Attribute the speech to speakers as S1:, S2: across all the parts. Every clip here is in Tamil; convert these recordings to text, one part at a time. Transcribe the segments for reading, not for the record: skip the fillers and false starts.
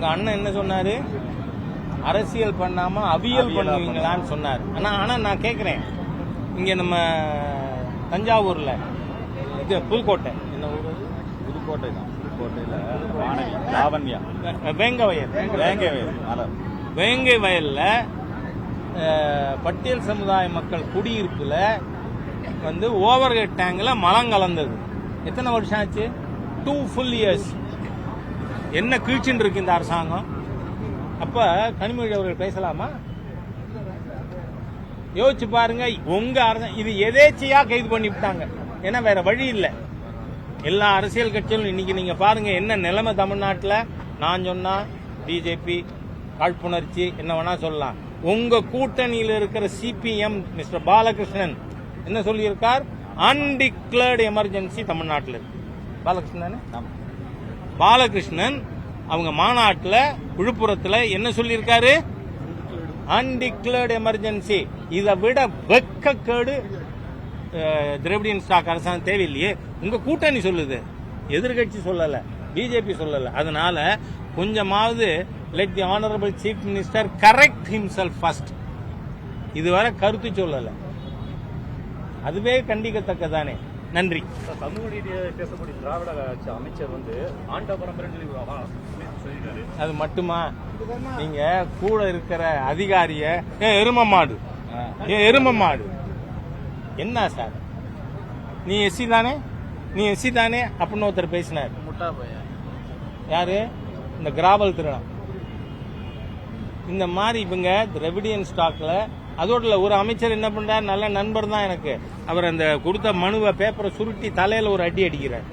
S1: உங்க அண்ணன் என்ன சொன்னாரு? அரசியல் பண்ணாம அவியல் பண்ணுவீங்களான்னு சொன்னார். ஆனா நான் கேட்கிறேன், இங்க நம்ம தஞ்சாவூர்ல இது புதுக்கோட்டை, என்ன ஊர்?
S2: புதுக்கோட்டை தான். புதுக்கோட்டையில வானவி லாவண்யா
S1: வேங்கை வயல்ல பட்டியல் சமுதாய மக்கள் குடியிருப்புல வந்து ஓவர் ஹெட் டேங்க்ல மலம் கலந்தது. எத்தனை வருஷம் ஆச்சு? 2 full years. என்ன கீழ்ச்சின்னு இருக்கு இந்த அரசாங்கம்? அப்ப கனிமொழி அவர்கள் பேசலாமா? யோசிச்சு பாருங்க. உங்க அரசாங்கம் இது எதேச்சையா கைது பண்ணி விட்டாங்க. ஏன்னா வேற வழி இல்லை. எல்லா அரசியல் கட்சிகளும் இன்னைக்கு நீங்க பாருங்க என்ன நிலைமை தமிழ்நாட்டில். நான் சொன்னா பிஜேபி காழ்ப்புணர்ச்சி என்ன வேணா சொல்லலாம். உங்க கூட்டணியில் இருக்கிற சிபிஎம் மிஸ்டர் பாலகிருஷ்ணன் என்ன சொல்லியிருக்கார்? அன்டிக்ளேர்டு எமர்ஜென்சி தமிழ்நாட்டில் இருக்கு. பாலகிருஷ்ணன் அவங்க மாநாட்டில் விழுப்புரத்தில் என்ன சொல்லியிருக்காரு? Undeclared emergency. இதை விட வெக்கக்கேடு திராவிடியன் ஸ்டாக் அரசாங்கம் தேவையில்லையே. உங்க கூட்டணி சொல்லுது, எதிர்கட்சி சொல்லல, பிஜேபி சொல்லல. அதனால கொஞ்சமாவது let the honourable chief minister correct himself first. இதுவரை கருத்து சொல்லல, அதுவே கண்டிக்கத்தக்கதானே. நன்றி.
S2: சமூக ரீதியாக பேசக்கூடிய திராவிட அமைச்சர் வந்து ஆண்ட பரம்பரை
S1: அது மட்டுமா? நீங்க கூட இருக்கிற அதிகாரிய எரும மாடு என்ன சார், நீ எஸ்சி தானே அப்படின்னு ஒருத்தர் பேசினார். யாரு? இந்த கிராவல் திருடம். இந்த மாதிரி இவங்க திராவிடியன் ஸ்டாக்ல அதோட ஒரு அமைச்சர் என்ன பண்றாரு? நல்ல நண்பர் தான் எனக்கு. அவர் அந்த கொடுத்த மனுவை பேப்பரை சுருட்டி தலையில ஒரு அடி அடிக்கிறார்.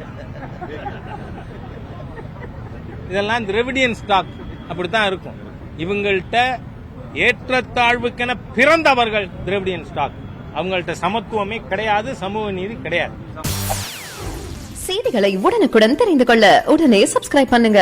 S1: இதெல்லாம் திராவிடியன் ஸ்டாக் அப்படித்தான் இருக்கும். இவங்கள்ட்ட ஏற்றத்தாழ்வுக்கென பிறந்தவர்கள் திராவிடியன் ஸ்டாக். அவங்கள்ட்ட சமத்துவமே கிடையாது, சமூக நீதி கிடையாது.
S3: செய்திகளை உடனுக்குடன் தெரிந்து கொள்ள உடனே சப்ஸ்கிரைப் பண்ணுங்க.